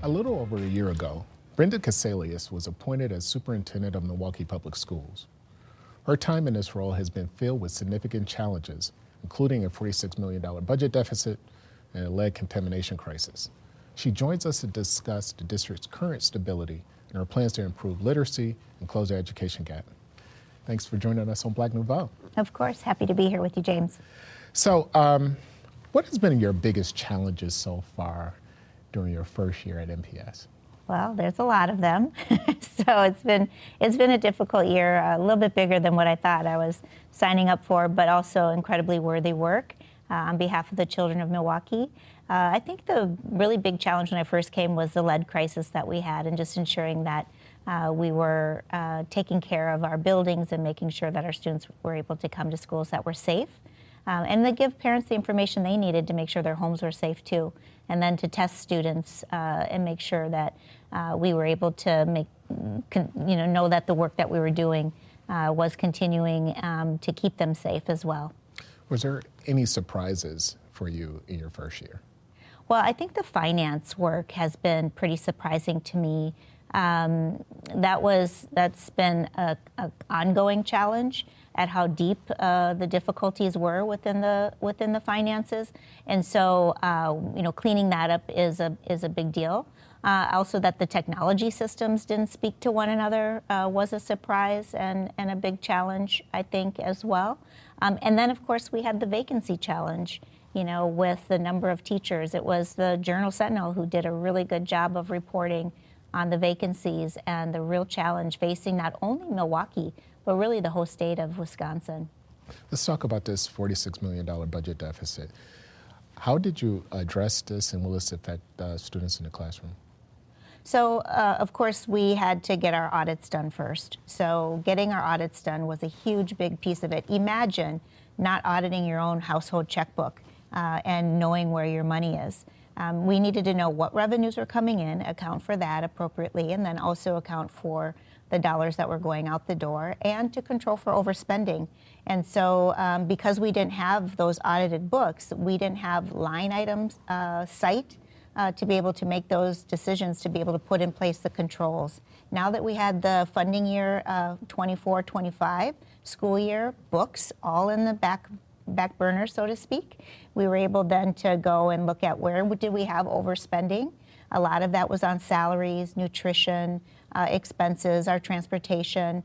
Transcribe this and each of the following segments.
A little over a year ago, Brenda Cassellius was appointed as superintendent of Milwaukee Public Schools. Her time in this role has been filled with significant challenges, including a $46 million budget deficit and a lead contamination crisis. She joins us to discuss the district's current stability and her plans to improve literacy and close the education gap. Thanks for joining us on Black Nouveau. Of course, happy to be here with you, James. So, what has been your biggest challenges so far during your first year at MPS? Well, there's a lot of them. So it's been a difficult year, a little bit bigger than what I thought I was signing up for, but also incredibly worthy work on behalf of the children of Milwaukee. I think the really big challenge when I first came was the lead crisis that we had, and just ensuring that we were taking care of our buildings and making sure that our students were able to come to schools that were safe. And to give parents the information they needed to make sure their homes were safe too, and then to test students and make sure that we were able to know that the work that we were doing was continuing to keep them safe as well. Was there any surprises for you in your first year? Well, I think the finance work has been pretty surprising to me. That's been an ongoing challenge at how deep the difficulties were within the finances, and so cleaning that up is a big deal. Also, that the technology systems didn't speak to one another was a surprise and a big challenge, I think, as well. And then, of course, we had the vacancy challenge. With the number of teachers, it was the Journal Sentinel who did a really good job of reporting on the vacancies and the real challenge facing not only Milwaukee, but really the whole state of Wisconsin. Let's talk about this $46 million budget deficit. How did you address this, and will this affect students in the classroom? So, of course, we had to get our audits done first. So getting our audits done was a huge, big piece of it. Imagine not auditing your own household checkbook and knowing where your money is. We needed to know what revenues were coming in, account for that appropriately, and then also account for the dollars that were going out the door, and to control for overspending. And so because we didn't have those audited books, we didn't have line items cite to be able to make those decisions, to be able to put in place the controls. Now that we had the funding year 24-25 school year books all in the back burner, so to speak, we were able then to go and look at where did we have overspending. A lot of that was on salaries, nutrition, expenses, our transportation,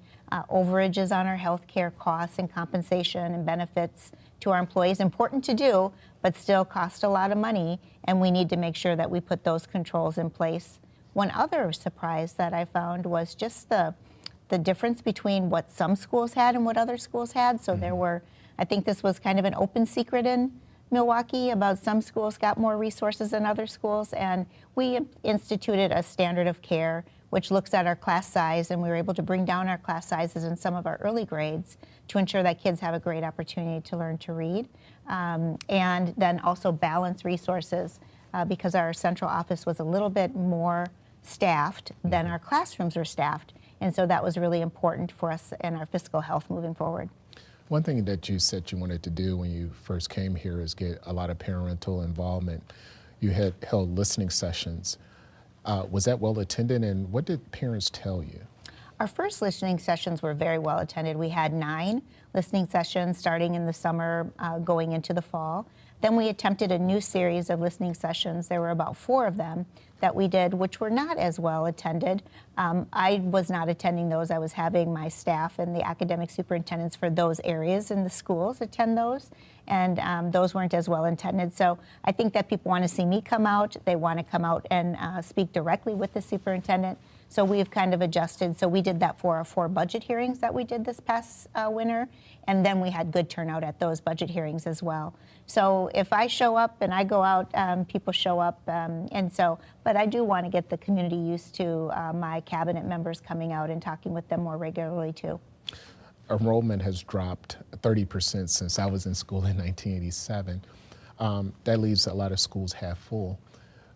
overages on our health care costs and compensation and benefits to our employees. Important to do, but still cost a lot of money, and we need to make sure that we put those controls in place. One other surprise that I found was just the difference between what some schools had and what other schools had. So there were, I think this was kind of an open secret in Milwaukee about some schools got more resources than other schools, and we instituted a standard of care which looks at our class size, and we were able to bring down our class sizes in some of our early grades to ensure that kids have a great opportunity to learn to read, and then also balance resources because our central office was a little bit more staffed than our classrooms were staffed, and so that was really important for us in our fiscal health moving forward. One thing that you said you wanted to do when you first came here is get a lot of parental involvement. You had held listening sessions. Was that well attended, and what did parents tell you? Our first listening sessions were very well attended. We had 9 listening sessions starting in the summer, going into the fall. Then we attempted a new series of listening sessions. There were about 4 of them that we did, which were not as well attended. I was not attending those. I was having my staff and the academic superintendents for those areas in the schools attend those, and those weren't as well attended. So I think that people want to see me come out. They want to come out and speak directly with the superintendent. So we've kind of adjusted. So we did that for our 4 budget hearings that we did this past winter, and then we had good turnout at those budget hearings as well. So if I show up and I go out, people show up, but I do want to get the community used to my cabinet members coming out and talking with them more regularly too. Enrollment has dropped 30% since I was in school in 1987. That leaves a lot of schools half full.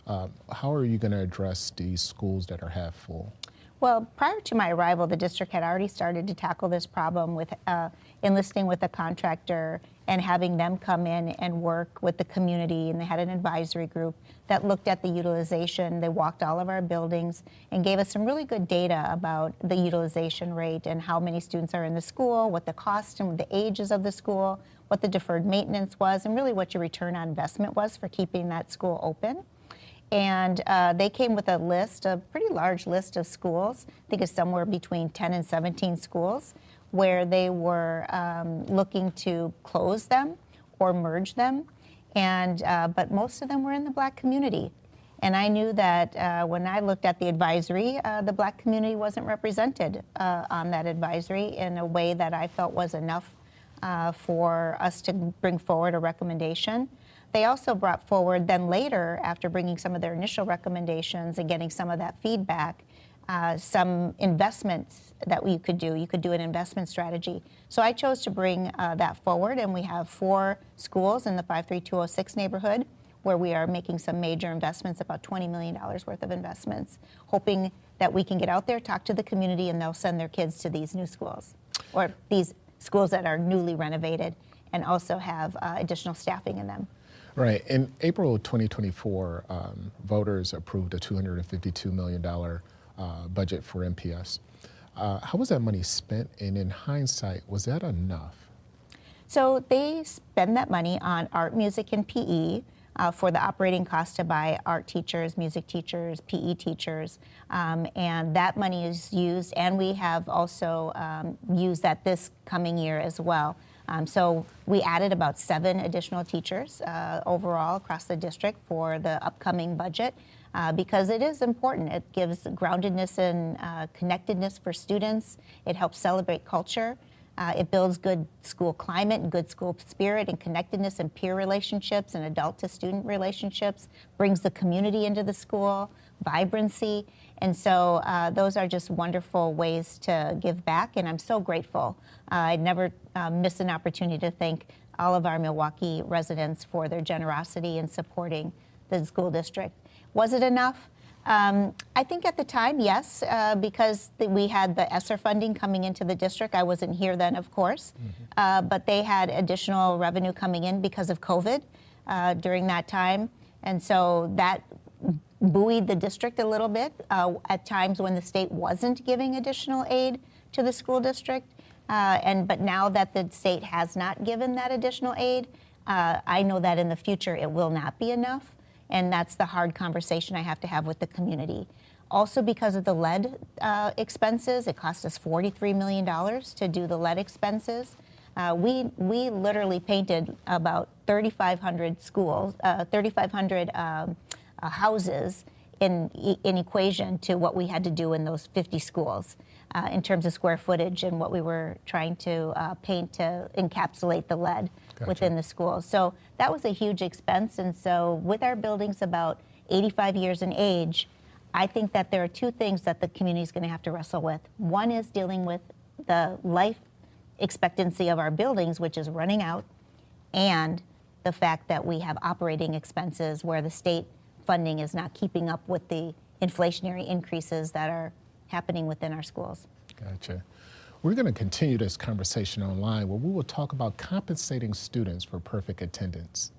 How are you going to address these schools that are half full? Well, prior to my arrival, the district had already started to tackle this problem with enlisting with a contractor and having them come in and work with the community. And they had an advisory group that looked at the utilization. They walked all of our buildings and gave us some really good data about the utilization rate and how many students are in the school, what the cost and the ages of the school, what the deferred maintenance was, and really what your return on investment was for keeping that school open. And they came with a list, a pretty large list of schools. I think it's somewhere between 10 and 17 schools, where they were looking to close them or merge them. And but most of them were in the Black community. And I knew that when I looked at the advisory, the Black community wasn't represented on that advisory in a way that I felt was enough for us to bring forward a recommendation. They also brought forward then later, after bringing some of their initial recommendations and getting some of that feedback, some investments that you could do. You could do an investment strategy. So I chose to bring that forward, and we have 4 schools in the 53206 neighborhood where we are making some major investments, about $20 million worth of investments, hoping that we can get out there, talk to the community, and they'll send their kids to these new schools, or these schools that are newly renovated and also have additional staffing in them. Right. In April of 2024, voters approved a $252 million budget for MPS. How was that money spent? And in hindsight, was that enough? So they spend that money on art, music, and PE for the operating cost to buy art teachers, music teachers, PE teachers. And that money is used, and we have also used that this coming year as well. So we added about 7 additional teachers overall across the district for the upcoming budget because it is important. It gives groundedness and connectedness for students. It helps celebrate culture. It builds good school climate and good school spirit and connectedness and peer relationships and adult to student relationships, brings the community into the school, vibrancy. And so those are just wonderful ways to give back, and I'm so grateful. I never miss an opportunity to thank all of our Milwaukee residents for their generosity in supporting the school district. Was it enough? I think at the time, yes, because we had the ESSER funding coming into the district. I wasn't here then, of course, but they had additional revenue coming in because of COVID during that time. And so that buoyed the district a little bit at times when the state wasn't giving additional aid to the school district. But now that the state has not given that additional aid, I know that in the future it will not be enough. And that's the hard conversation I have to have with the community. Also because of the lead expenses, it cost us $43 million to do the lead expenses. We literally painted about 3,500 schools, 3,500 houses in equation to what we had to do in those 50 schools in terms of square footage and what we were trying to paint to encapsulate the lead within the schools. So that was a huge expense. And so with our buildings about 85 years in age, I think that there are 2 things that the community is going to have to wrestle with. One is dealing with the life expectancy of our buildings, which is running out, and the fact that we have operating expenses where the state funding is not keeping up with the inflationary increases that are happening within our schools. Gotcha. We're going to continue this conversation online where we will talk about compensating students for perfect attendance.